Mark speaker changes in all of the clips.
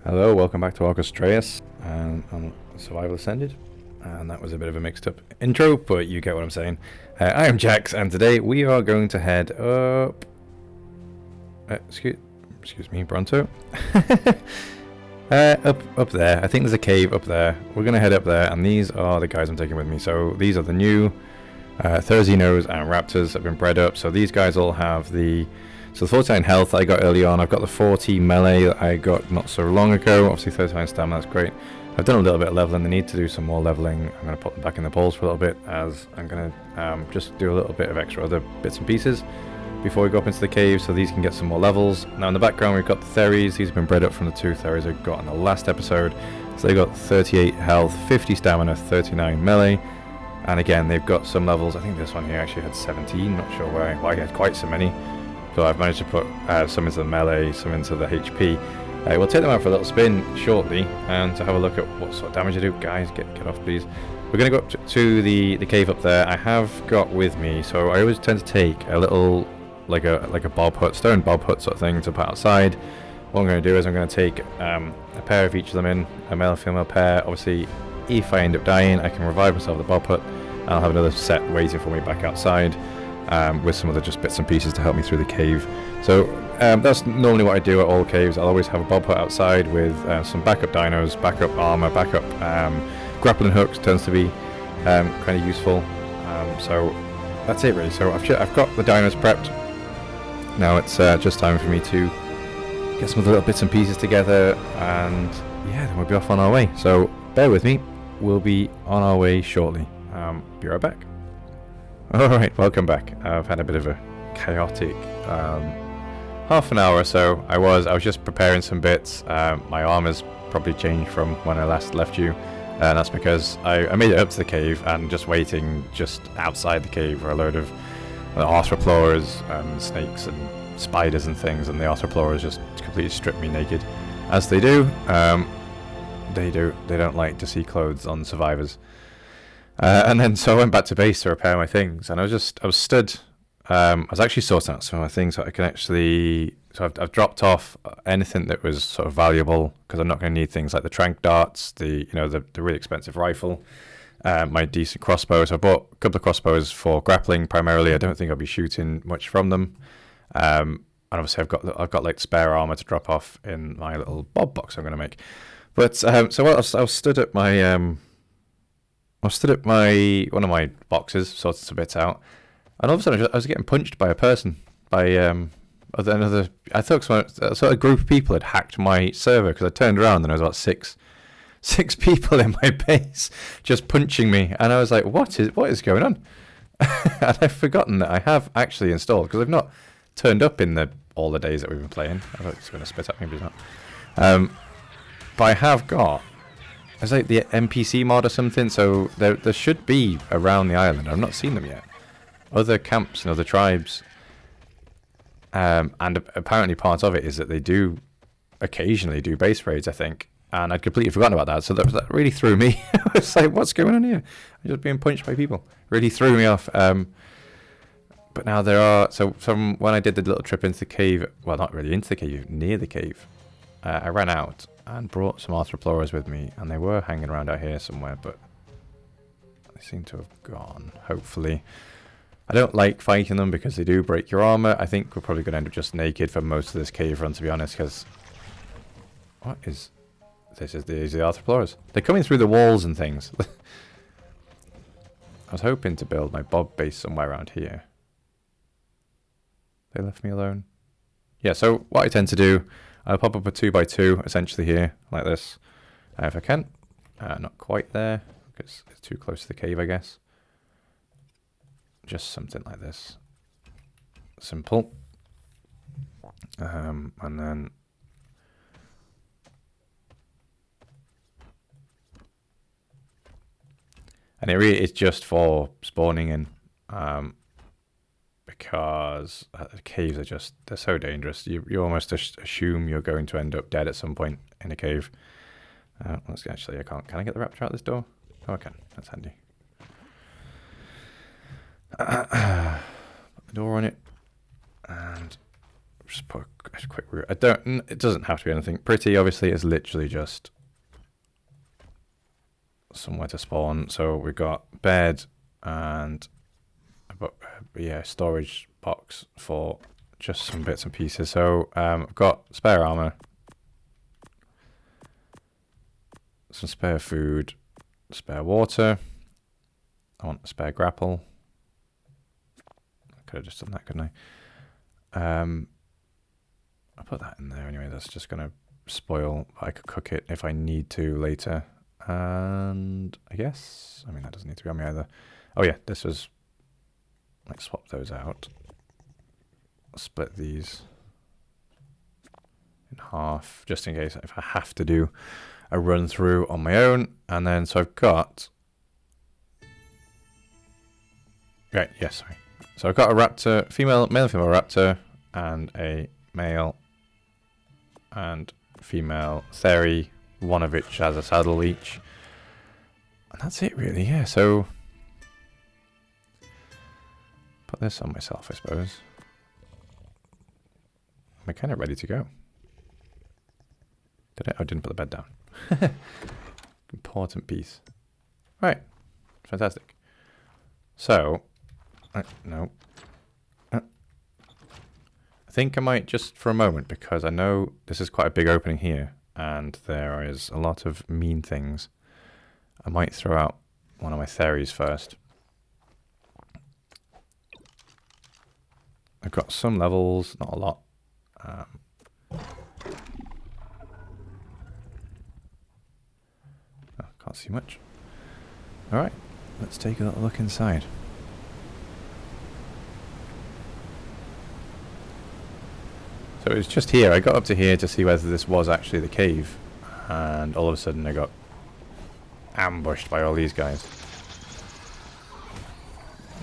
Speaker 1: Hello, welcome back to Astraeos on Survival Ascended. And that was a bit of a mixed up intro, but you get what I'm saying. I am Jax, and today we are going to head up... excuse me, Bronto. Up there. I think there's a cave up there. We're going to head up there, and these are the guys I'm taking with me. So these are the new Therinos and Raptors that have been bred up. So these guys all have the... So the 49 health I got early on. I've got the 40 melee that I got not so long ago. Obviously 39 stamina, that's great. I've done a little bit of leveling. I need to do some more leveling. I'm going to put them back in the poles for a little bit, as I'm going to just do a little bit of extra other bits and pieces before we go up into the cave, so these can get some more levels. Now in the background we've got the Theris. These have been bred up from the two Theris I got in the last episode. So they got 38 health, 50 stamina, 39 melee. And again, they've got some levels. I think this one here actually had 17. Not sure why I had quite so many. So I've managed to put some into the melee, some into the HP. We'll take them out for a little spin shortly, and to have a look at what sort of damage they do. Guys, get off please. We're going to go up to the cave up there. I have got with me, so I always tend to take a little, like a bob hut, stone bob hut sort of thing to put outside. What I'm going to do is I'm going to take a pair of each of them in, a male and female pair. Obviously, if I end up dying, I can revive myself with the bob hut, and I'll have another set waiting for me back outside. With some other just bits and pieces to help me through the cave. So that's normally what I do at all caves. I'll always have a bob hut outside with some backup dinos, backup armor, backup grappling hooks. Tends to be kind of useful. So that's it really. So I've got the dinos prepped. Now it's just time for me to get some of the little bits and pieces together, and yeah, then we'll be off on our way. So bear with me. We'll be on our way shortly. Be right back. Alright, welcome back. I've had a bit of a chaotic half an hour or so. I was just preparing some bits. My armor's probably changed from when I last left you, and that's because I made it up to the cave and just waiting just outside the cave for a load of arthropods, snakes and spiders and things, and the arthropods just completely stripped me naked, as they do. They don't like to see clothes on survivors. And then so I went back to base to repair my things, and I was stood. I was actually sorting out some of my things so I can actually. So I've dropped off anything that was sort of valuable, because I'm not going to need things like the tranq darts, the really expensive rifle, my decent crossbow. So I bought a couple of crossbows for grappling primarily. I don't think I'll be shooting much from them. And obviously I've got like spare armor to drop off in my little bob box I'm going to make. But so I was stood at my. I stood at one of my boxes, sorted some bits out, and all of a sudden I was getting punched by a person, by another. I thought a sort of group of people had hacked my server, because I turned around and there was about six people in my base just punching me, and I was like, what is going on? And I've forgotten that I have actually installed, because I've not turned up in all the days that we've been playing. I thought it was going to spit at me, but it's not. But I have got. It's like the NPC mod or something, so there should be around the island. I've not seen them yet. Other camps and other tribes. And apparently part of it is that they do occasionally do base raids, I think. And I'd completely forgotten about that, so that really threw me. I was like, what's going on here? I'm just being punched by people. Really threw me off. But now there are... So from when I did the little trip into the cave... Well, not really into the cave, near the cave. I ran out and brought some arthropods with me, and they were hanging around out here somewhere, but they seem to have gone, hopefully. I don't like fighting them because they do break your armor. I think we're probably going to end up just naked for most of this cave run, to be honest, because... What is... These are the arthropods. They're coming through the walls and things. I was hoping to build my bob base somewhere around here. They left me alone. Yeah, so what I tend to do... I'll pop up a 2x2 essentially here, like this, if I can. Not quite there, because it's too close to the cave, I guess. Just something like this. Simple. And then... And it really is just for spawning in. Because the caves are they're so dangerous. You almost assume you're going to end up dead at some point in a cave. Let's actually, can I get the raptor out this door? Oh, I can. That's handy. Put the door on it, and just put a quick route. It doesn't have to be anything pretty. Obviously, it's literally just somewhere to spawn. So we've got bed and storage box for just some bits and pieces. So I've got spare armor, some spare food, spare water. I want a spare grapple. I could have just done that, couldn't I? I'll put that in there anyway. That's just gonna spoil. I could cook it if I need to later. And I guess, I mean, that doesn't need to be on me either. Oh yeah, this was, let's swap those out. I'll split these in half, just in case if I have to do a run through on my own. And then, so I've got, right, yes, sorry. So I've got a raptor, male and female raptor, and a male and female Theri, one of which has a saddle each. And that's it really, yeah. So put this on myself, I suppose. I'm kind of ready to go. Did I? I didn't put the bed down. Important piece. Right. Fantastic. So, no. I think I might just for a moment, because I know this is quite a big opening here and there is a lot of mean things. I might throw out one of my Theris first. I've got some levels, not a lot. Can't see much. Alright, let's take a little look inside. So it was just here. I got up to here to see whether this was actually the cave. And all of a sudden I got ambushed by all these guys.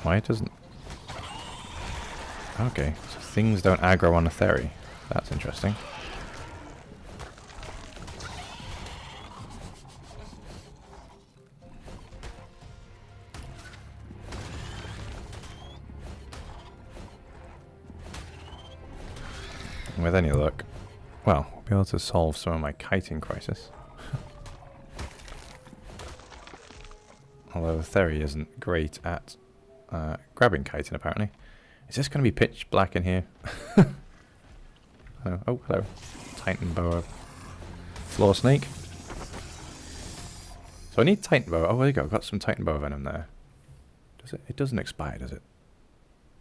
Speaker 1: Why it doesn't... Okay, so things don't aggro on a Theri. That's interesting. With any luck, well, we'll be able to solve some of my kiting crisis. Although Theri isn't great at grabbing chitin, apparently. Is this going to be pitch black in here? Hello. Oh, hello. Titan boa floor snake. So I need Titan boa. Oh, there you go. I've got some Titan boa venom there. Does it? It doesn't expire, does it?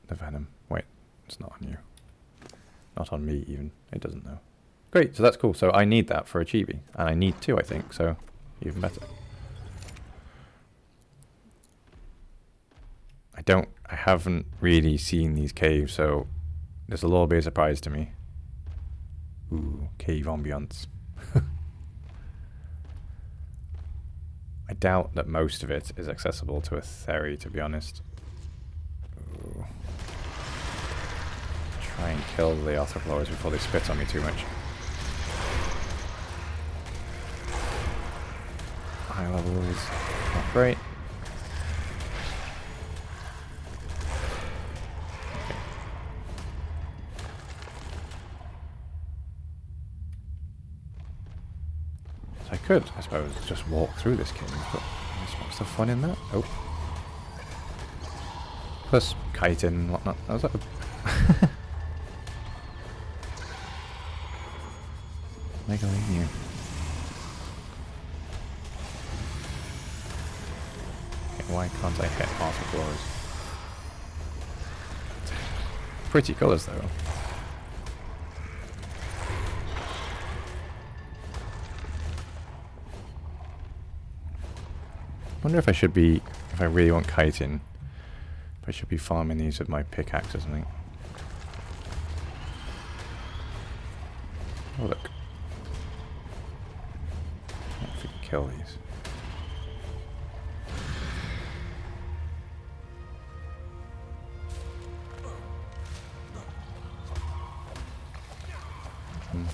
Speaker 1: The venom. Wait, it's not on you. Not on me, even. It doesn't know. Great, so that's cool. So I need that for a chibi. And I need two, I think, so even better. I haven't really seen these caves, so this will all be a surprise to me. Ooh, cave ambiance. I doubt that most of it is accessible to a Theri, to be honest. Ooh. Try and kill the arthropods before they spit on me too much. High levels, not great. Okay. So I could, I suppose, just walk through this cave, but what's the fun in that? Oh. Plus chitin and whatnot. That was like Megalania. Okay, why can't I hit arthropods? Pretty colours though. Wonder if I should be, if I really want chitin, if I should be farming these with my pickaxe or something. Oh look. If we can kill these.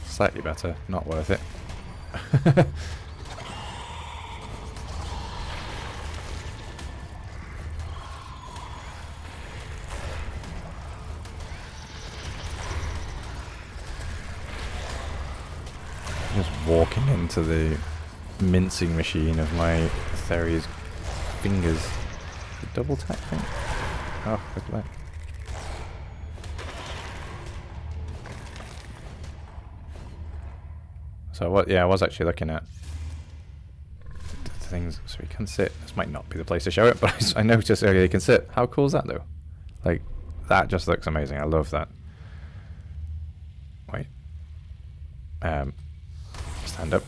Speaker 1: Slightly better, not worth it. Just walking into the mincing machine of my Theris fingers. The double tap thing. Oh, look at that. So what? Yeah, I was actually looking at things so he can sit. This might not be the place to show it, but I noticed earlier he can sit. How cool is that though? Like, that just looks amazing. I love that. Wait. Stand up.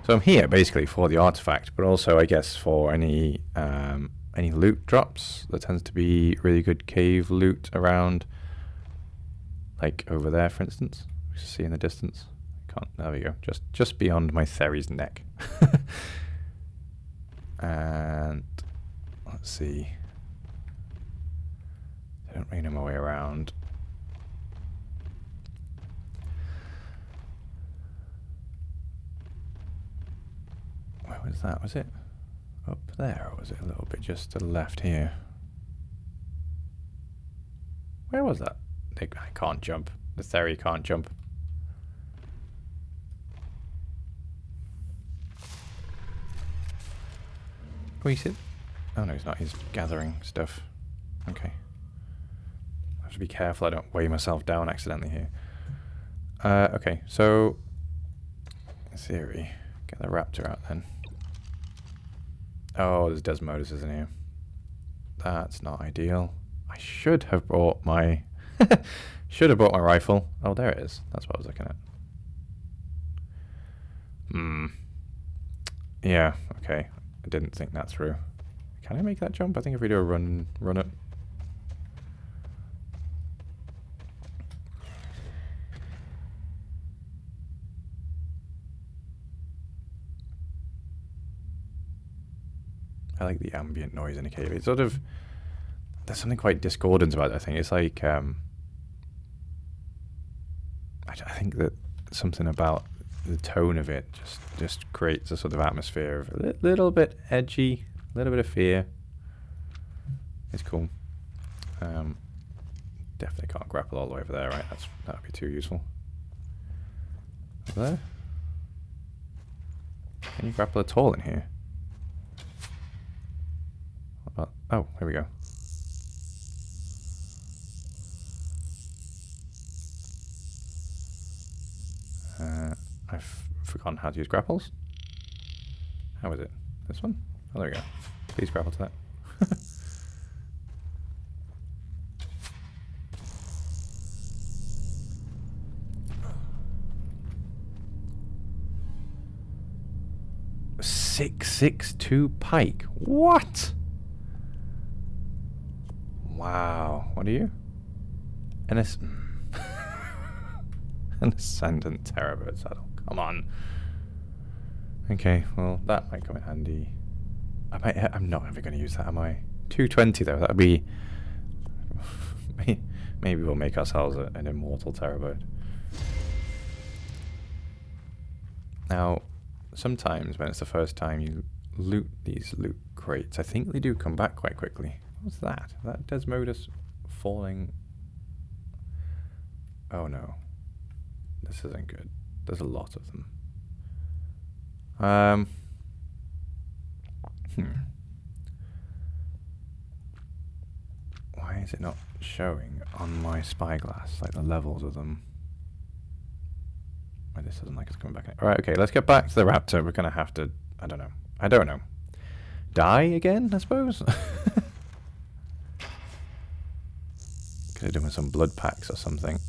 Speaker 1: So I'm here basically for the artifact, but also I guess for any loot drops. There tends to be really good cave loot around, like over there, for instance. You see in the distance. Can't. There we go. Just beyond my Theris neck. And let's see. I don't really know my way around. Where was that? Was it up there, or was it a little bit just to the left here? Where was that? I can't jump. The Theri can't jump. Oh, he's it? Oh no, he's not. He's gathering stuff. Okay. I have to be careful I don't weigh myself down accidentally here. Okay, so in theory, get the raptor out then. Oh, there's Dreadnoughtus, isn't here? That's not ideal. I should have brought my rifle. Oh, there it is. That's what I was looking at. Yeah, okay. I didn't think that through. Can I make that jump? I think if we do a run it. I like the ambient noise in a cave. It's sort of, there's something quite discordant about it, I think. It's like, I think that something about the tone of it just creates a sort of atmosphere of a little bit edgy, a little bit of fear. It's cool. Definitely can't grapple all the way over there, right? That would be too useful. Over there? Can you grapple at all in here? Oh, here we go. I've forgotten how to use grapples. How is it? This one? Oh, there we go. Please grapple to that. .662 pike. What? Wow. What are you? An Ascendant Terrorbird saddle. Come on. Okay, well, that might come in handy. I'm not ever going to use that, am I? 220 though, that would be... Maybe we'll make ourselves an immortal Terrorbird. Now, sometimes when it's the first time you loot these loot crates, I think they do come back quite quickly. What's that? That Dreadnoughtus falling... Oh no. This isn't good. There's a lot of them. Why is it not showing on my spyglass, like the levels of them? Why this doesn't like it's coming back in. Alright, okay, let's get back to the raptor. We're gonna have to, I don't know. Die again, I suppose? Could have done with some blood packs or something.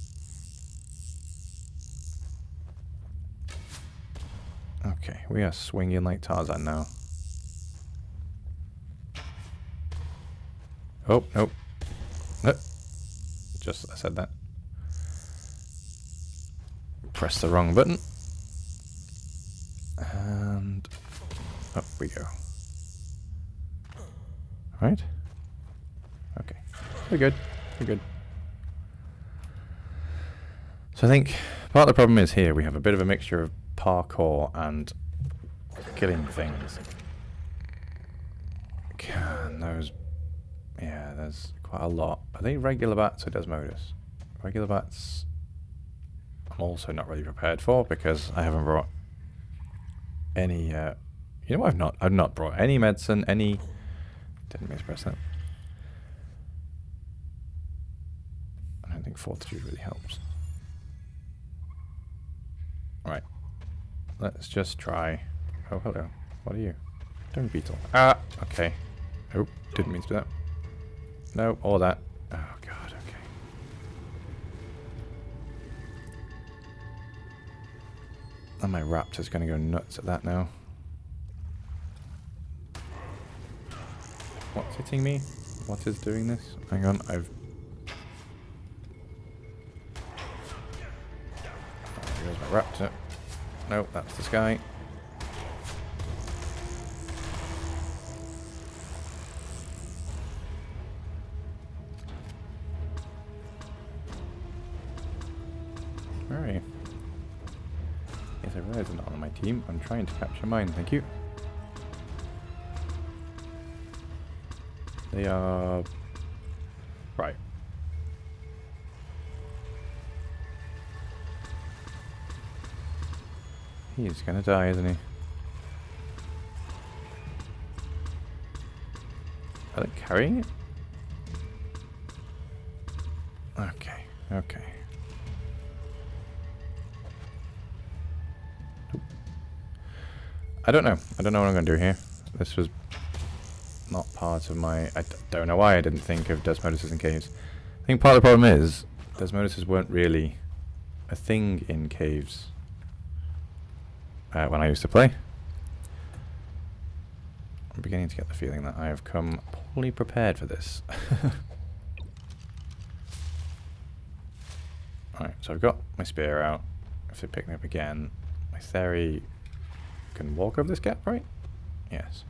Speaker 1: Okay, we are swinging like Tarzan now. Oh, nope. Nope. Just, I said that. Press the wrong button. And up we go. Right? Okay. We're good. We're good. So I think part of the problem is here we have a bit of a mixture of parkour and killing things. Can those... Yeah, there's quite a lot. Are they regular bats or Desmodus? Regular bats I'm also not really prepared for because I haven't brought any... you know what I've not brought any medicine, any... Didn't mispress that. I don't think fortitude really helps. Right. Let's just try... Oh, hello. What are you? Don't beetle. Ah! Okay. Oh, didn't mean to do that. No, all that. Oh, God, okay. And my raptor's going to go nuts at that now. What's hitting me? What is doing this? Hang on, I've... Oh, here's my raptor. No, that's this guy. Alright. Yes, I realize I'm not on my team. I'm trying to capture mine, thank you. They are... Right. He's gonna die, isn't he? Are they carrying it? Okay, okay. I don't know. I don't know what I'm gonna do here. This was not part of my... I don't know why I didn't think of Desmoduses in caves. I think part of the problem is Desmoduses weren't really a thing in caves when I used to play. I'm beginning to get the feeling that I have come poorly prepared for this. Alright, so I've got my spear out. If they pick me up again, my Theri can walk over this gap, right? Yes.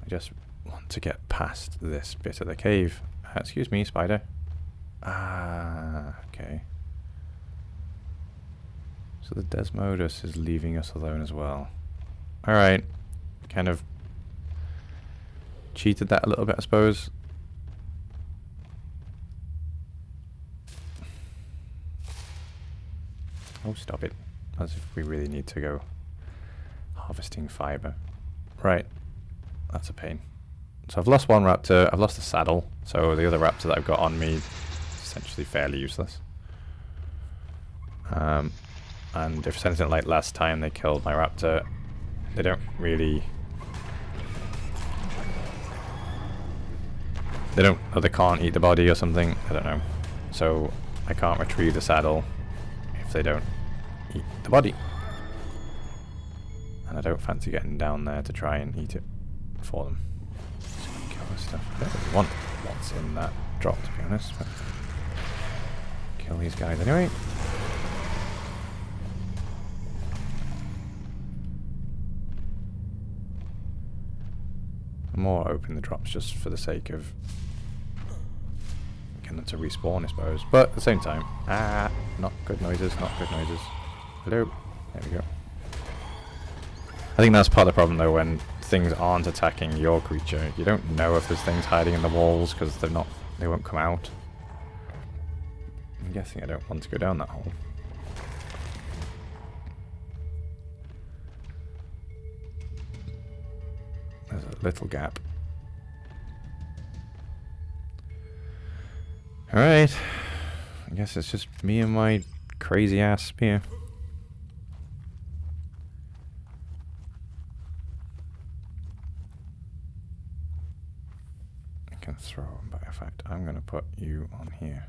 Speaker 1: I just want to get past this bit of the cave. Excuse me, spider. Ah, okay. So the Desmodus is leaving us alone as well. Alright. Kind of cheated that a little bit, I suppose. Oh, stop it. As if we really need to go harvesting fiber. Right. That's a pain. So I've lost one raptor. I've lost the saddle. So the other raptor that I've got on me is essentially fairly useless. And if it's anything like last time they killed my raptor, they don't really... Or they can't eat the body or something. I don't know. So I can't retrieve the saddle if they don't eat the body. And I don't fancy getting down there to try and eat it for them. Just gonna kill this stuff. I don't really want what's in that drop, to be honest. But kill these guys anyway. More open the drops just for the sake of getting them to respawn, I suppose. But at the same time, not good noises, not good noises. Hello. There we go. I think that's part of the problem though, when things aren't attacking your creature. You don't know if there's things hiding in the walls because they won't come out. I'm guessing I don't want to go down that hole. There's a little gap. Alright. I guess it's just me and my crazy ass spear. I can throw them, but in fact I'm going to put you on here.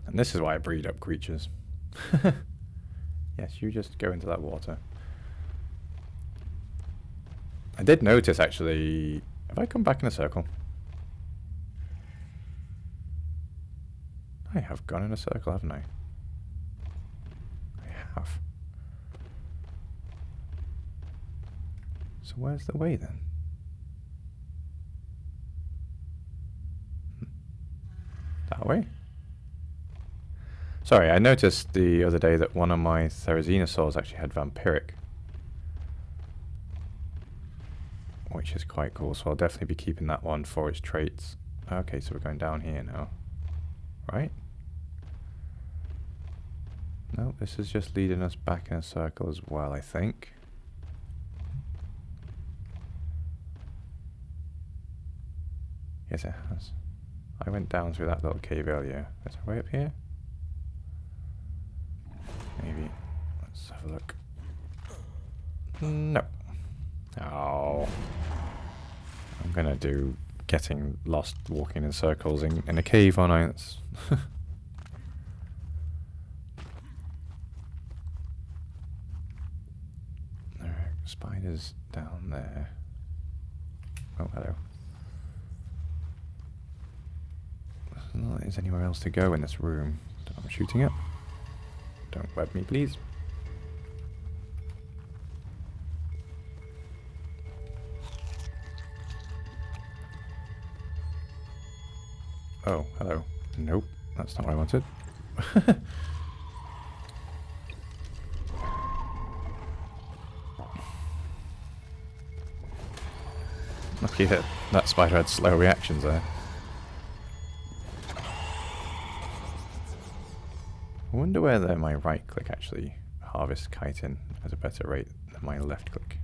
Speaker 1: And this is why I breed up creatures. Yes, you just go into that water. I did notice, actually... Have I come back in a circle? I have gone in a circle, haven't I? I have. So where's the way, then? That way? Sorry, I noticed the other day that one of my Therizinosaurs actually had vampiric. Which is quite cool, so I'll definitely be keeping that one for its traits. Okay, so we're going down here now. Right? No, this is just leading us back in a circle as well, I think. Yes, it has. I went down through that little cave earlier. Is there a way up here? Maybe. Let's have a look. No. Oh. I'm gonna do getting lost walking in circles in a cave, aren't I? That's there are spiders down there. Oh, hello. Not there's anywhere else to go in this room that I'm shooting at. Don't web me, please. Oh, hello. Nope, that's not what I wanted. Lucky that spider had slow reactions there. I wonder whether my right click actually harvests chitin at a better rate than my left click.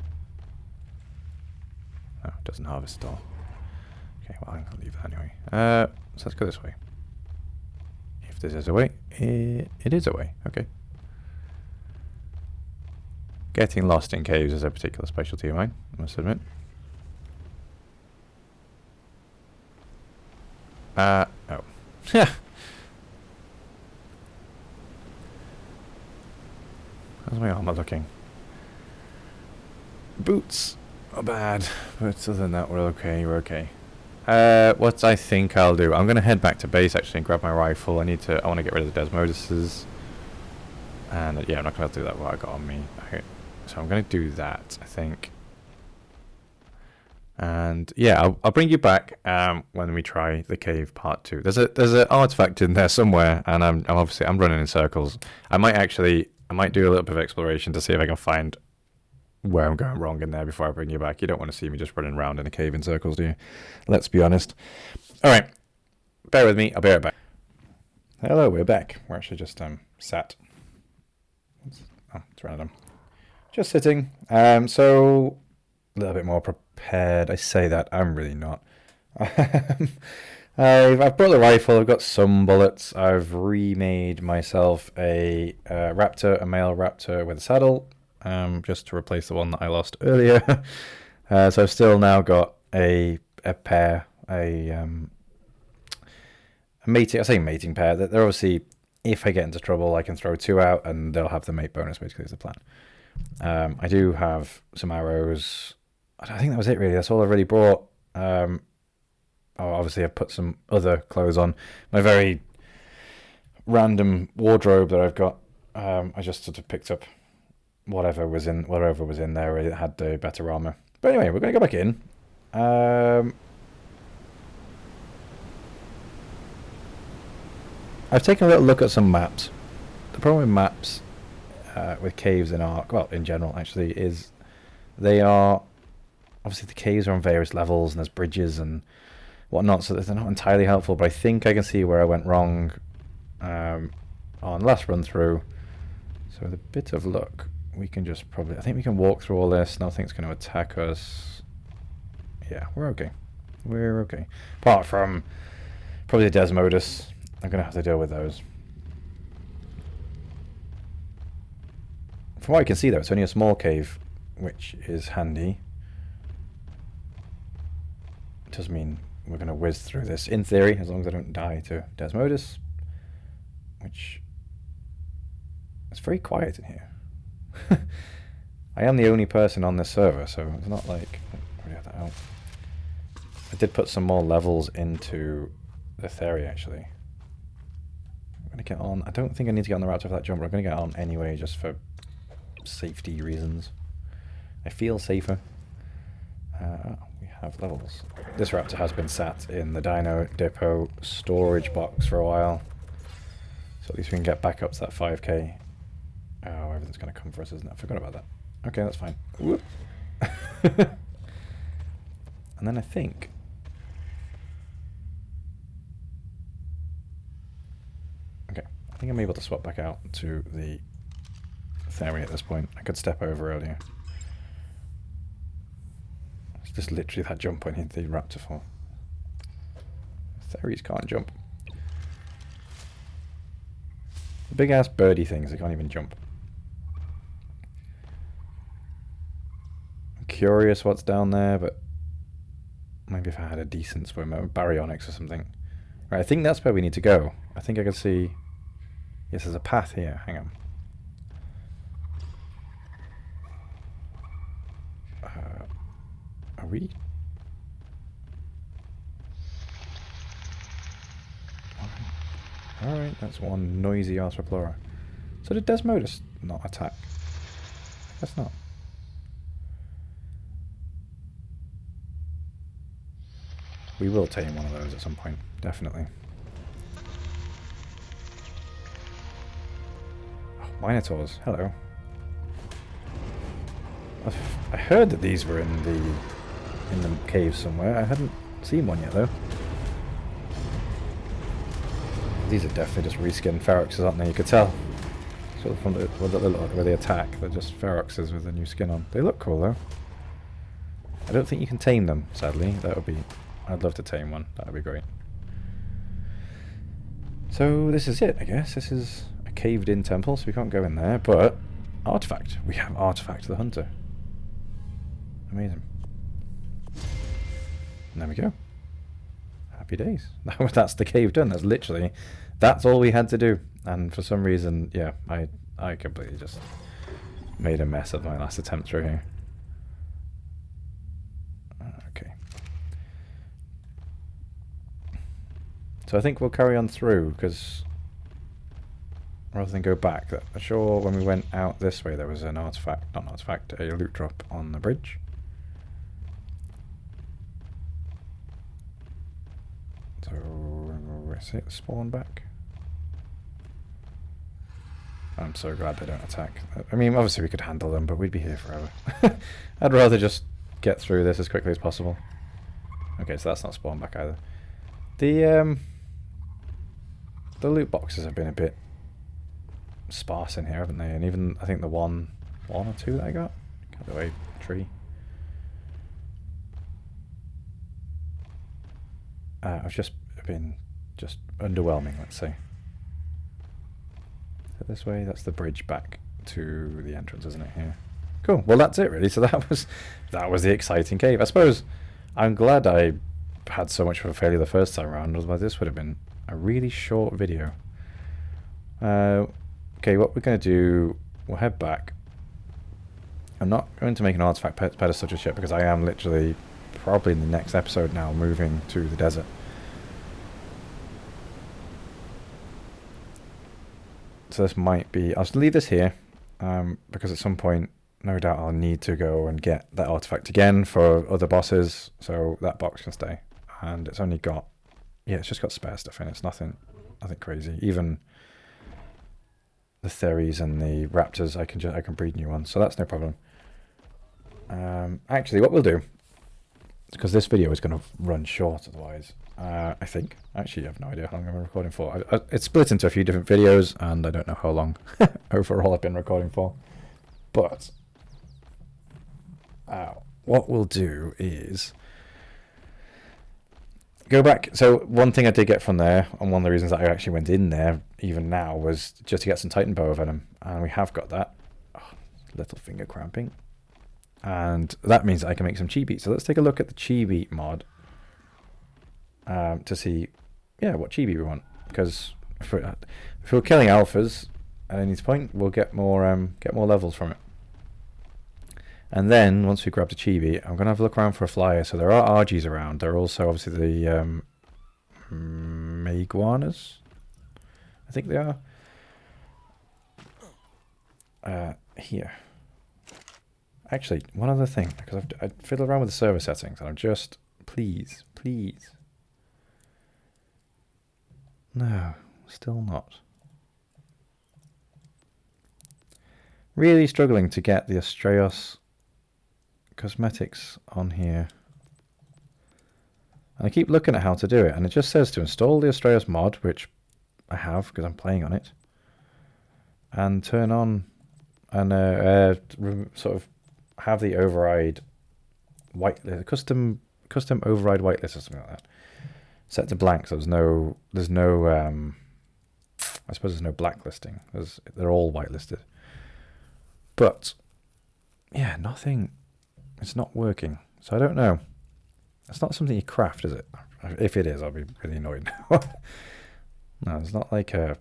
Speaker 1: No, it doesn't harvest at all. Okay, well, I'm going to leave that anyway. So let's go this way. If this is a way, it is a way. Okay. Getting lost in caves is a particular specialty of mine, I must admit. Oh. How's my armor looking? Boots are bad, but other than that, we're okay. We're okay. What I think I'll do, I'm gonna head back to base actually and grab my rifle. I want to get rid of the Desmoduses, and yeah, I'm not gonna do that. What I got on me. Okay. So I'm gonna do that, I think. And yeah, I'll bring you back when we try the cave part 2. There's an artifact in there somewhere, and I'm running in circles. I might do a little bit of exploration to see if I can find where I'm going wrong in there before I bring you back. You don't want to see me just running around in a cave in circles, do you? Let's be honest. All right, bear with me. I'll be right back. Hello, we're back. We're actually just sat. Oh, it's random. Just sitting. So a little bit more prepared. I say that, I'm really not. I've brought the rifle. I've got some bullets. I've remade myself a raptor, a male raptor with a saddle, just to replace the one that I lost earlier. So I've still now got a pair, a mating. I say mating pair. They're obviously, if I get into trouble, I can throw 2 out, and they'll have the mate bonus. Basically, is the plan. I do have some arrows. I think that was it really. That's all I've really brought. Obviously I've put some other clothes on. My very random wardrobe that I've got. I just sort of picked up whatever was in there. It had the better armor. But anyway, we're going to go back in. I've taken a little look at some maps. The problem with maps, with caves in Ark, well, in general actually, is they are obviously the caves are on various levels and there's bridges and whatnot, so they're not entirely helpful. But I think I can see where I went wrong on the last run through. So with a bit of luck, we can just I think we can walk through all this. Nothing's going to attack us. Yeah, we're okay. We're okay. Apart from probably the Desmoduses. I'm going to have to deal with those. From what I can see though, it's only a small cave, which is handy. It does mean we're going to whiz through this, in theory, as long as I don't die to Desmoduses, which it's very quiet in here. I am the only person on this server, so it's not like I have that out. I did put some more levels into the theory actually. I'm going to get on. I don't think I need to get on the Raptor for that jump, but I'm going to get on anyway, just for safety reasons. I feel safer. We have levels. This raptor has been sat in the Dino Depot storage box for a while. So at least we can get back up to that 5k. Oh, everything's going to come for us, isn't it? I forgot about that. Okay, that's fine. Whoop. And then I think... Okay, I think I'm able to swap back out to the Theris at this point. I could step over earlier. It's just literally that jump I need the raptor for. Theris can't jump. The big ass birdie things, they can't even jump. I'm curious what's down there, but maybe if I had a decent swimmer, baryonyx or something. Right, I think that's where we need to go. I think I can see... Yes, there's a path here. Hang on. Are we? Alright, that's one noisy Arthropleura. So did Dreadnoughtus not attack? That's not. We will tame one of those at some point, definitely. Oh, Minotaurs, hello. I heard that these were in the cave somewhere. I hadn't seen one yet though. These are definitely just reskinned Feroxes, aren't they? You could tell. Sort of from where they attack, they're just Feroxes with a new skin on. They look cool though. I don't think you can tame them, sadly. That would be... I'd love to tame one. That would be great. So this is it, I guess. This is a caved-in temple, so we can't go in there. But artifact. We have artifact the hunter. Amazing. And there we go. Happy days. That's the cave done. That's literally... That's all we had to do. And for some reason, yeah, I completely just made a mess of my last attempt through here. Okay. So I think we'll carry on through, because rather than go back, I'm sure when we went out this way there was an artifact, not an artifact, a loot drop on the bridge. So, is it spawn back? I'm so glad they don't attack. I mean, obviously we could handle them, but we'd be here forever. I'd rather just get through this as quickly as possible. Okay, so that's not spawn back either. The loot boxes have been a bit sparse in here, haven't they? And even, I think the one or two that I got. Got away tree. I've just been underwhelming, let's say. So this way, that's the bridge back to the entrance, isn't it? Here. Cool. Well, that's it really. So that was the exciting cave. I suppose I'm glad I had so much of a failure the first time around, otherwise this would have been a really short video. Okay, what we're going to do, we'll head back. I'm not going to make an artifact pedestal just yet because I am literally probably in the next episode now moving to the desert. So this might be... I'll just leave this here because at some point no doubt I'll need to go and get that artifact again for other bosses, so that box can stay. And it's only got... Yeah, it's just got spare stuff in it. It's nothing crazy. Even the Theris and the Raptors, I can breed new ones, so that's no problem. Actually, what we'll do, because this video is going to run short otherwise, I think. Actually, I have no idea how long I'm recording for. It's split into a few different videos, and I don't know how long overall I've been recording for. But what we'll do is go back. So one thing I did get from there, and one of the reasons that I actually went in there even now, was just to get some Titan Boa Venom, and we have got that. Oh, little finger cramping. And that means that I can make some chibi. So let's take a look at the chibi mod to see, yeah, what chibi we want. Because if we're killing alphas at any point, we'll get more levels from it. And then once we grab the chibi, I'm gonna have a look around for a flyer. So there are Argies around. There are also obviously the Meguanas. I think they are. Here. Actually, one other thing, because I fiddled around with the server settings, and I'm just, please. No, still not. Really struggling to get the Astraeos cosmetics on here. And I keep looking at how to do it, and it just says to install the Astraeos mod, which I have because I'm playing on it, and turn on and sort of have the override custom override whitelist or something like that set to blank. So there's no I suppose there's no blacklisting. They're all whitelisted. But yeah, nothing. It's not working. So I don't know. It's not something you craft, is it? If it is, I'll be really annoyed. No, it's not like an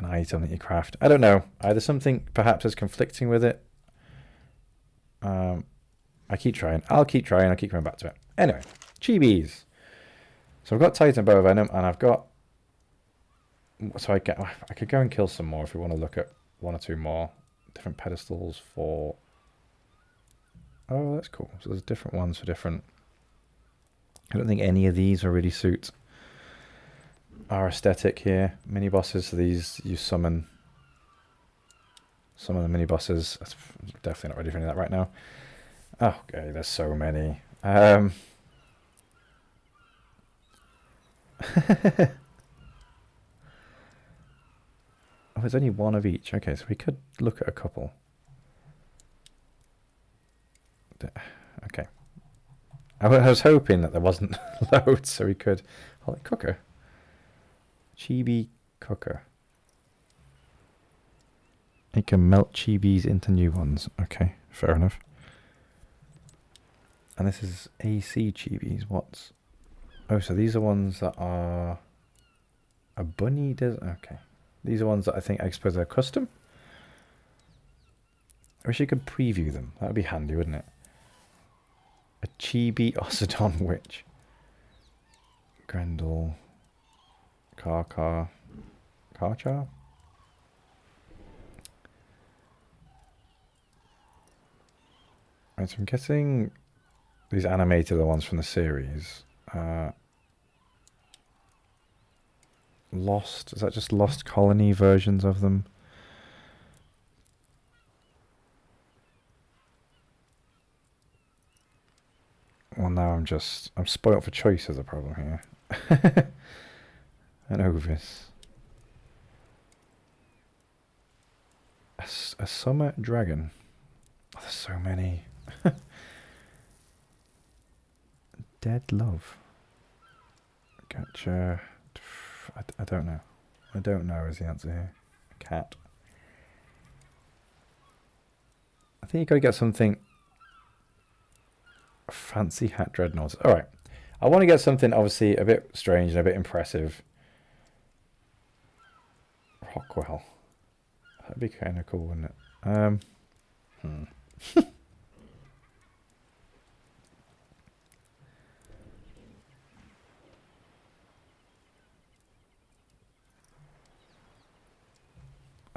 Speaker 1: item that you craft. I don't know. Either something perhaps is conflicting with it. I keep trying. I'll keep trying. I'll keep coming back to it. Anyway, chibis. So I've got Titan Bow Venom, and I've got. So I could go and kill some more if we want to look at one or two more different pedestals for. Oh, that's cool. So there's different ones for different. I don't think any of these will really suit our aesthetic here. Mini bosses. So these you summon. Some of the mini bosses. That's definitely not ready for any of that right now. Oh, okay, there's so many. Oh, there's only one of each. Okay, so we could look at a couple. Okay. I was hoping that there wasn't loads, so we could. Oh, cooker. Chibi cooker. You can melt chibis into new ones. Okay, fair enough. And this is AC chibis. What's... Oh, so these are ones that are... A bunny does... Okay. These are ones that I suppose they're custom. I wish you could preview them. That would be handy, wouldn't it? A chibi Ocedon witch. Grendel. Karchar. Right, so I'm guessing these animated are the ones from the series. Lost, is that just Lost Colony versions of them? Well, now I'm spoilt for choice as a problem here. An Ovis. A summer dragon. Oh, there's so many. Dead love. Gotcha. I don't know. I don't know is the answer here. Cat. I think you got to get something. Fancy hat Dreadnoughtus. All right. I want to get something obviously a bit strange and a bit impressive. Rockwell. That'd be kind of cool, wouldn't it?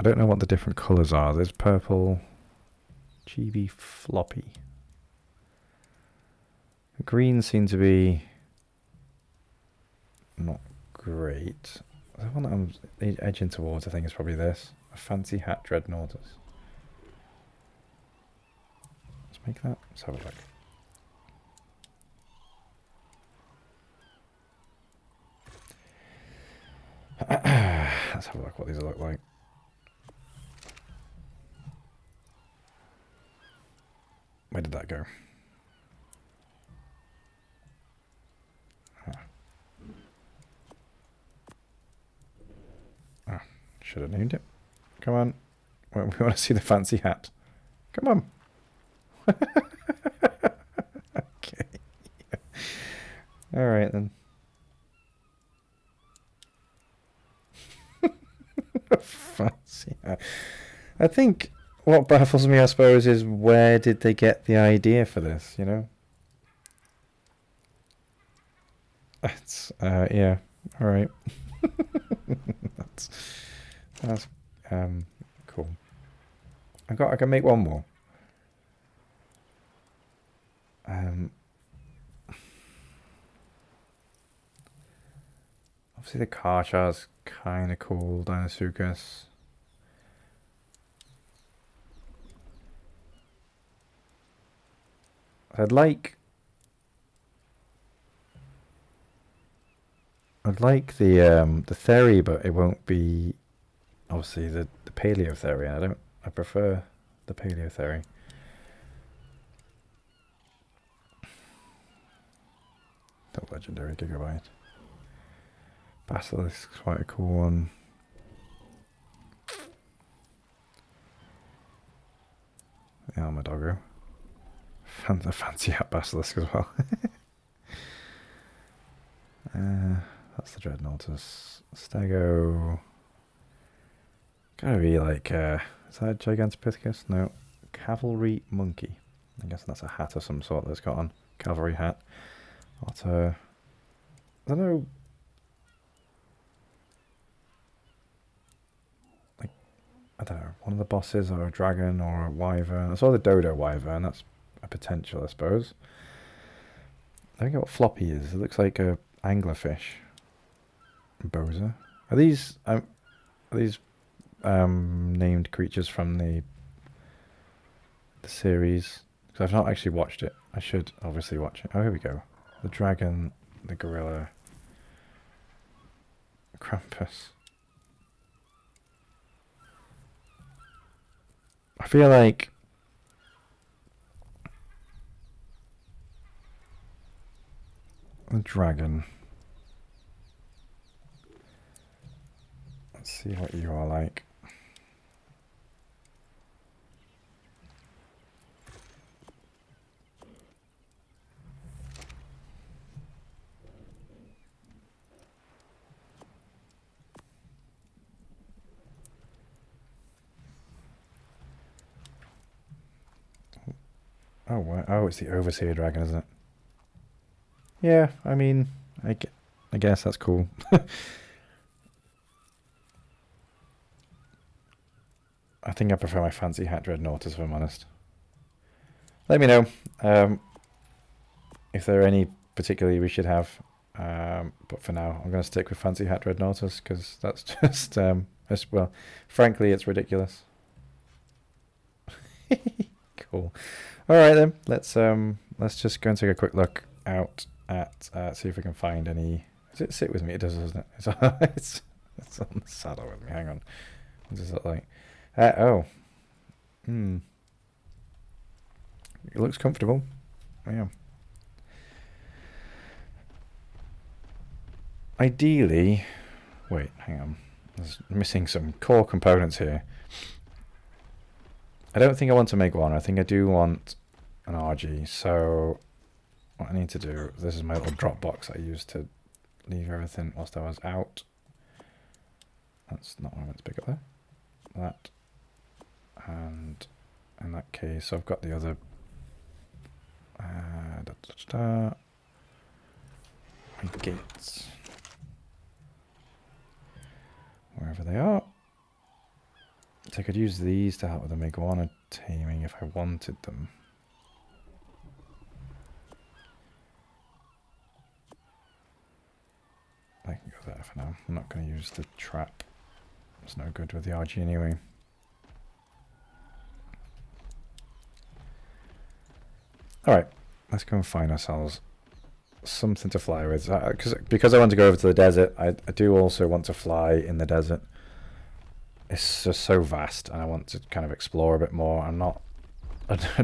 Speaker 1: I don't know what the different colours are. There's purple, chibi floppy. Green seem to be not great. The one that I'm edging towards, I think, is probably this. A fancy hat Dreadnoughtus. Let's make that. Let's have a look. Let's have a look what these look like. Where did that go? Oh, should have named it. Come on. We want to see the fancy hat. Come on. Okay. All right then. Fancy hat. I think what baffles me, I suppose, is where did they get the idea for this, you know? It's, yeah, all right. That's cool. I can make one more. Obviously the Karchar's kind of cool, Deinosuchus. I'd like the Theory, but it won't be obviously the Paleo Theory. I prefer the Paleo Theory. The legendary Gigabyte. Basilisk's quite a cool one. The Armadoggo. The fancy hat Basilisk as well. That's the Dreadnoughtus. Stego. Gotta be like, is that Gigantopithecus? No. Cavalry Monkey. I guess that's a hat of some sort that's got on. Cavalry hat. What I don't know. Like, I don't know. One of the bosses, or a dragon, or a wyvern. I saw the Dodo wyvern. That's a potential, I suppose. I don't know what floppy is. It looks like a anglerfish. Boza. Are these named creatures from the series? Because I've not actually watched it. I should obviously watch it. Oh, here we go. The dragon, the gorilla, Krampus. I feel like the dragon. Let's see what you are like. Oh, wow. Oh, it's the Overseer Dragon, isn't it? Yeah, I mean, I guess that's cool. I think I prefer my fancy hat Dreadnoughtus, if I'm honest. Let me know if there are any particularly we should have. But for now, I'm going to stick with fancy hat Dreadnoughtus because that's just, well, frankly, it's ridiculous. Cool. All right then, let's just go and take a quick look out at see if we can find any. Does it sit with me? It does, doesn't it? It's on the saddle with me. Hang on. What does it look like? Oh. It looks comfortable. Yeah. Ideally, wait, hang on. There's missing some core components here. I don't think I want to make one. I think I do want an Argy. So what I need to do, this is my little drop box I used to leave everything whilst I was out. That's not what I meant to pick up there. That. And in that case, I've got the other gates. Wherever they are. So I could use these to help with the iguana taming if I wanted them. I can go there for now. I'm not going to use the trap. It's no good with the RG anyway. Alright, let's go and find ourselves something to fly with. Because I want to go over to the desert, I do also want to fly in the desert. It's just so vast, and I want to kind of explore a bit more. I'm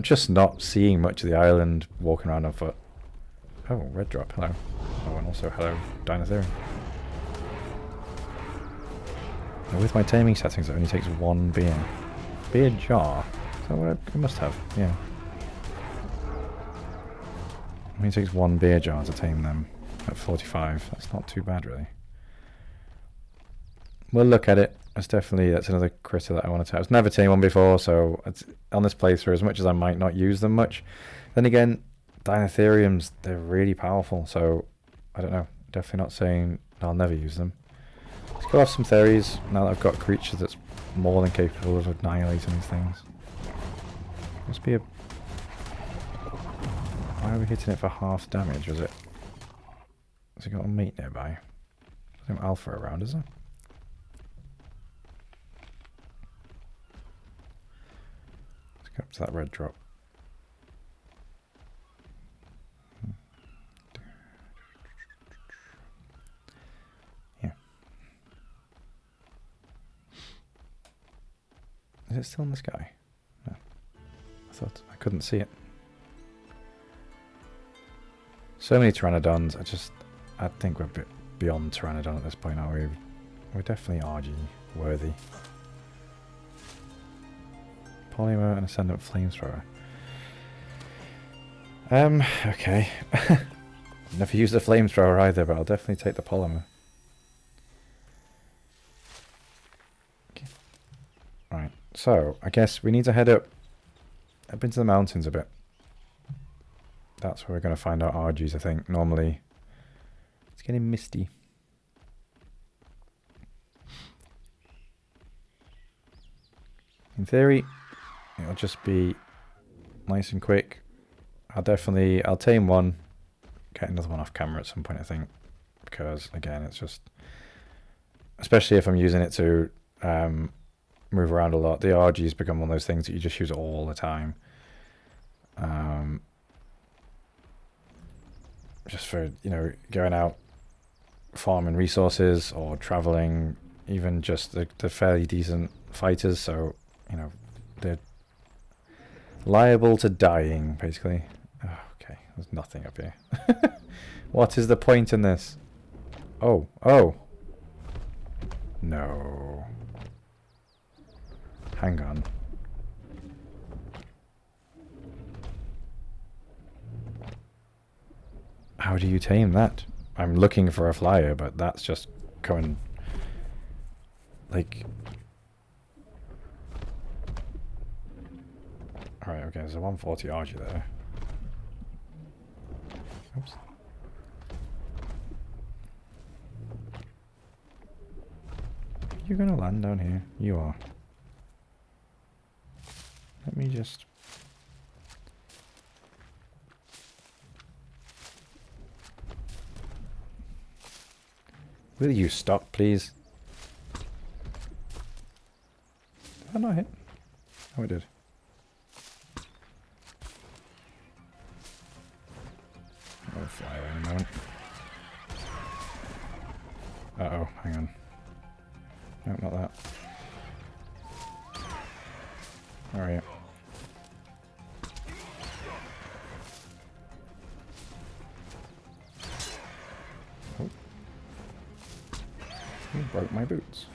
Speaker 1: just not seeing much of the island walking around on foot. Oh, red drop, hello. Oh, and also hello, Deinotherium. Now with my taming settings, it only takes one beer. Beer jar? Is that what I must have? Yeah. It only takes one beer jar to tame them at 45. That's not too bad, really. We'll look at it. That's another critter that I want to tame. I've never tamed one before, so it's, on this playthrough, as much as I might not use them much, then again, Deinotheriums, they're really powerful, so I don't know. Definitely not saying I'll never use them. Let's go off some theories now that I've got creatures that's more than capable of annihilating these things. Must be a... Why are we hitting it for half damage? Was it... Has it got a mate nearby? No alpha around, is there? Let's go up to that red drop. Yeah. Is it still in the sky? No. I thought I couldn't see it. So many Pteranodons. I think we're a bit beyond Pteranodon at this point, aren't we? We're definitely Argy worthy. Polymer and Ascendant Flamethrower. Okay. Never used a flamethrower either, but I'll definitely take the polymer. Okay. Right, so I guess we need to head up into the mountains a bit. That's where we're going to find our Argies, I think. Normally, it's getting misty. In theory, it'll just be nice and quick. I'll tame one, get another one off camera at some point, I think. Because, again, it's just... Especially if I'm using it to move around a lot. The Argies become one of those things that you just use all the time. Just for, you know, going out farming resources or traveling, even just the fairly decent fighters, so, you know, they're liable to dying, basically. Oh, okay, there's nothing up here. What is the point in this? Oh, no. Hang on. How do you tame that? I'm looking for a flyer, but that's just going... Like... Alright, okay, there's a 140 Argy there. Oops. You're gonna land down here. You are. Let me just... Will you stop, please? Did I not hit? Oh, I did. I'll fly away in a moment. Uh-oh, hang on. No, not that. Where are you? Oh. You broke my boots.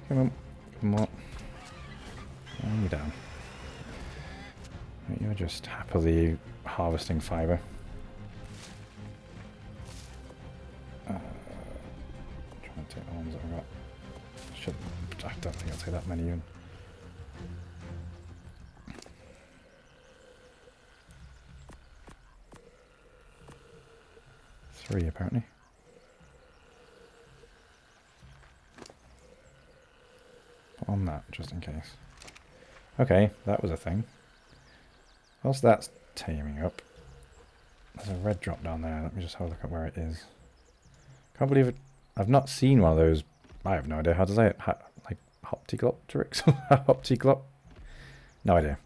Speaker 1: Come on. Come on. And you're down. Right, you're just happily harvesting fiber. Trying to take the ones that I've got. I don't think I'll take that many in. Three, apparently. Put on that, just in case. Okay, that was a thing. Whilst that's taming up, there's a red drop down there. Let me just have a look at where it is. Can't believe it. I've not seen one of those. I have no idea how to say it. Like Hoptiglopteryx? Hoptiglop? No idea.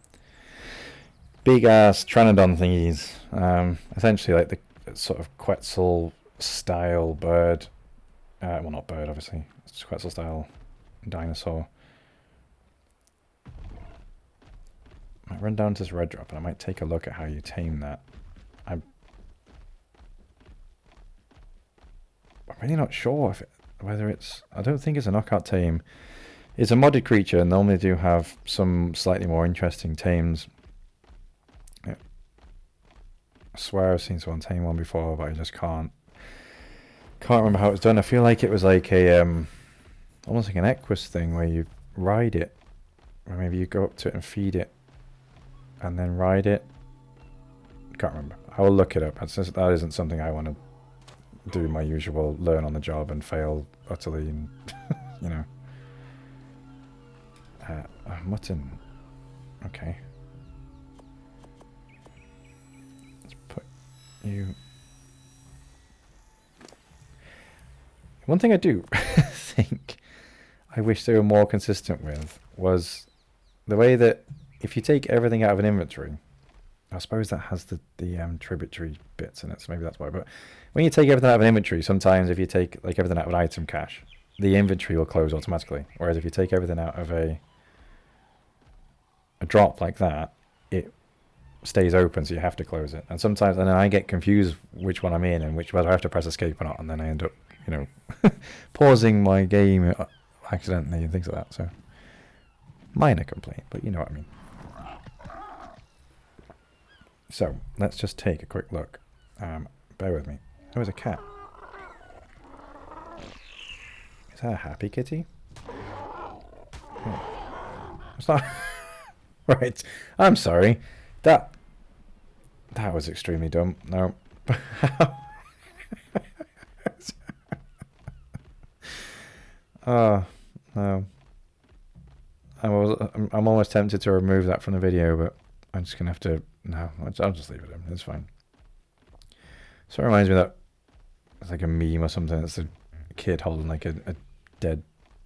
Speaker 1: Big ass Pteranodon thingies. Essentially like the sort of Quetzal style bird. Well, not bird, obviously. It's Quetzal style dinosaur. I might run down to this red drop and I might take a look at how you tame that. I'm really not sure whether it's... I don't think it's a knockout tame. It's a modded creature and normally do have some slightly more interesting tames. Yeah. I swear I've seen someone tame one before, but I just can't remember how it was done. I feel like it was like a almost like an Equus thing where you ride it, or maybe you go up to it and feed it and then ride it. Can't remember. I will look it up. That isn't something I want to do my usual learn on the job and fail utterly, and you know. Mutton. Okay. Let's put you... One thing I do think I wish they were more consistent with was the way that if you take everything out of an inventory, I suppose that has the tributary bits in it, so maybe that's why. But when you take everything out of an inventory, sometimes if you take like everything out of an item cache, the inventory will close automatically. Whereas if you take everything out of a drop like that, it stays open, so you have to close it. And sometimes, and then I get confused which one I'm in and whether I have to press escape or not, and then I end up, you know, pausing my game accidentally and things like that. So minor complaint, but you know what I mean. So let's just take a quick look. Bear with me. Oh, there's a cat. Is that a happy kitty? Oh. It's not. Right. I'm sorry. That was extremely dumb. No. Oh no. I'm almost tempted to remove that from the video, but I'm just gonna have to. No, I'll just leave it in. It's fine. So it reminds me that it's like a meme or something. It's a kid holding like a dead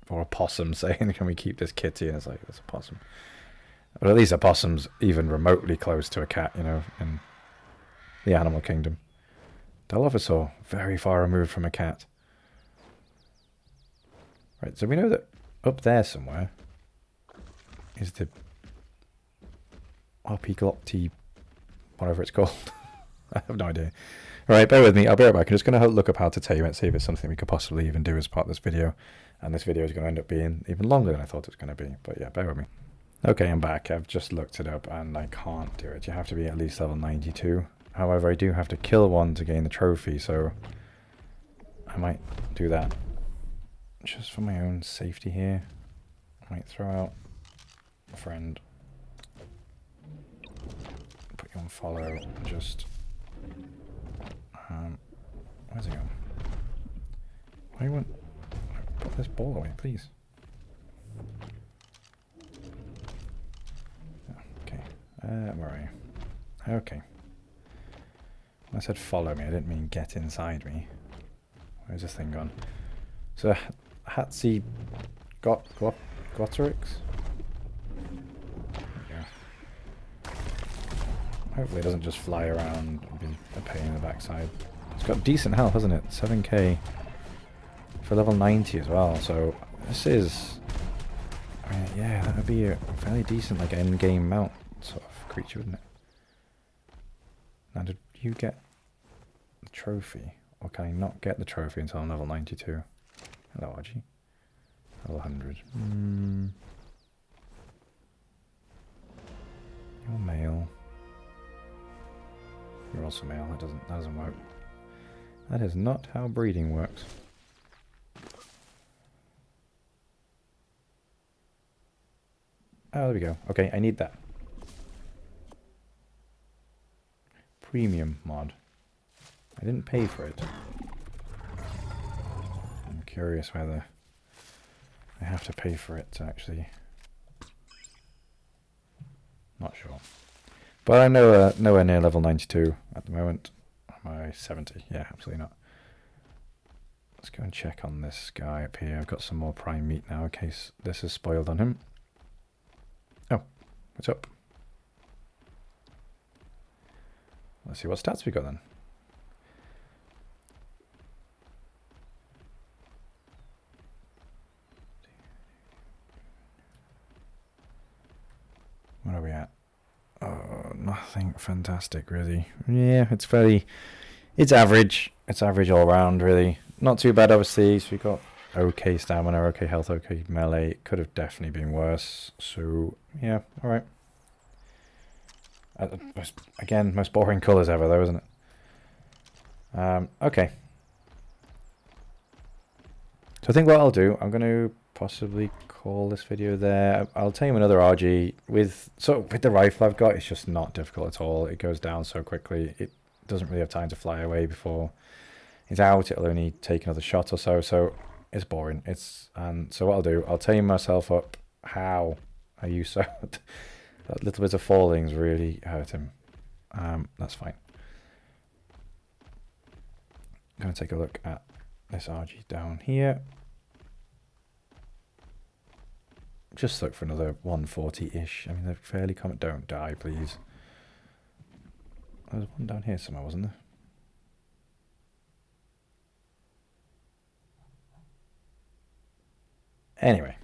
Speaker 1: or a possum saying, "Can we keep this kitty?" And it's like, it's a possum. But at least a possum's even remotely close to a cat, you know, in the animal kingdom. Dilophosaur, very far removed from a cat. Right, so we know that up there somewhere is the Arpeglotti, whatever it's called. I have no idea. Alright, bear with me, I'll be right back. I'm just going to look up how to tame it, see if it's something we could possibly even do as part of this video. And this video is going to end up being even longer than I thought it was going to be. But yeah, bear with me. Okay, I'm back. I've just looked it up and I can't do it. You have to be at least level 92. However, I do have to kill one to gain the trophy, so I might do that. Just for my own safety here. I might throw out a friend. Put you on follow and just... where's it going? Why won't... Put this ball away, please. Okay. Where are you? Okay. I said follow me, I didn't mean get inside me. Where's this thing gone? So, Hatsy Glotterix? Hopefully it doesn't just fly around and be a pain in the backside. It's got decent health, hasn't it? 7k for level 90 as well, so this is... I mean, yeah, that would be a fairly decent like end-game mount sort of creature, wouldn't it? Now, did you get the trophy? Or can I not get the trophy until I'm level 92? Hello, Argy. Level 100. You're male. You're also male. That doesn't work. That is not how breeding works. Oh, there we go. Okay, I need that. Premium mod. I didn't pay for it. I'm curious whether I have to pay for it to actually... Not sure. But I'm nowhere near level 92 at the moment. Am I 70? Yeah, absolutely not. Let's go and check on this guy up here. I've got some more prime meat now in case this is spoiled on him. Oh, what's up? Let's see what stats we got then. What are we at? Oh, nothing fantastic really. Yeah, it's average. It's average all around really. Not too bad obviously. So we got okay stamina, okay health, okay melee. It could have definitely been worse. So yeah, alright. Again, most boring colours ever though, isn't it? Okay. So I think what I'll do, I'm going to possibly call this video there. I'll tame another Argy with the rifle I've got. It's just not difficult at all. It goes down so quickly. It doesn't really have time to fly away before it's out. It'll only take another shot or so. So it's boring. So what I'll do, I'll tame myself up. How are you so? That little bit of falling's really hurt him. That's fine. I'm going to take a look at this Argy down here. Just look for another 140-ish. I mean, they're fairly common. Don't die, please. There's one down here somewhere, wasn't there? Anyway.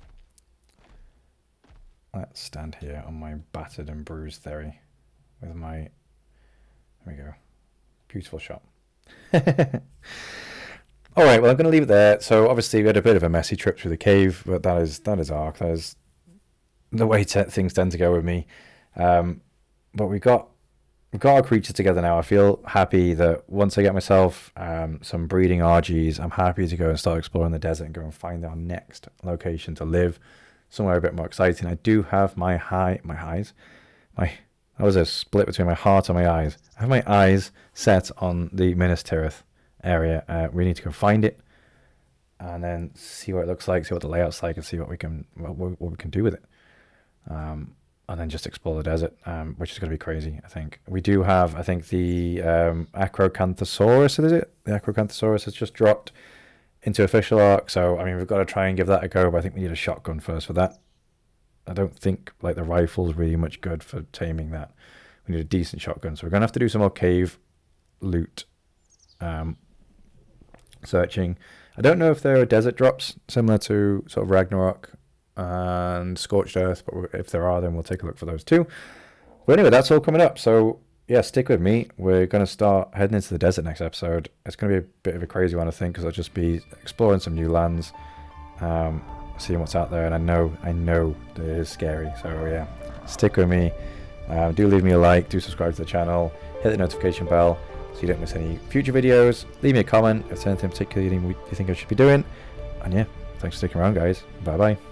Speaker 1: Let's stand here on my battered and bruised Theory with my... There we go. Beautiful shot. Alright, well, I'm going to leave it there. So, obviously, we had a bit of a messy trip through the cave, but that is Ark. That is the way things tend to go with me. But we've got our creatures together now. I feel happy that once I get myself some breeding Argies, I'm happy to go and start exploring the desert and go and find our next location to live. Somewhere a bit more exciting. I do have that was a split between my heart and my eyes. I have my eyes set on the Minas Tirith area. We need to go find it and then see what it looks like, see what the layout's like, and see what we can do with it. And then just explore the desert, which is going to be crazy. I think we do have. I think the Acrocanthosaurus. Is it the Acrocanthosaurus has just dropped into official Ark, so I mean we've got to try and give that a go, but I think we need a shotgun first for that. I don't think like the rifle's really much good for taming that. We need a decent shotgun, so we're gonna have to do some more cave loot searching. I don't know if there are desert drops similar to sort of Ragnarok and Scorched Earth, but if there are, then we'll take a look for those too. But anyway, that's all coming up, so yeah, stick with me. We're going to start heading into the desert next episode. It's going to be a bit of a crazy one, I think, because I'll just be exploring some new lands, seeing what's out there, and I know that it is scary. So yeah, stick with me. Do leave me a like, do subscribe to the channel, hit the notification bell so you don't miss any future videos. Leave me a comment if there's anything particular you think I should be doing. And yeah, thanks for sticking around, guys. Bye bye.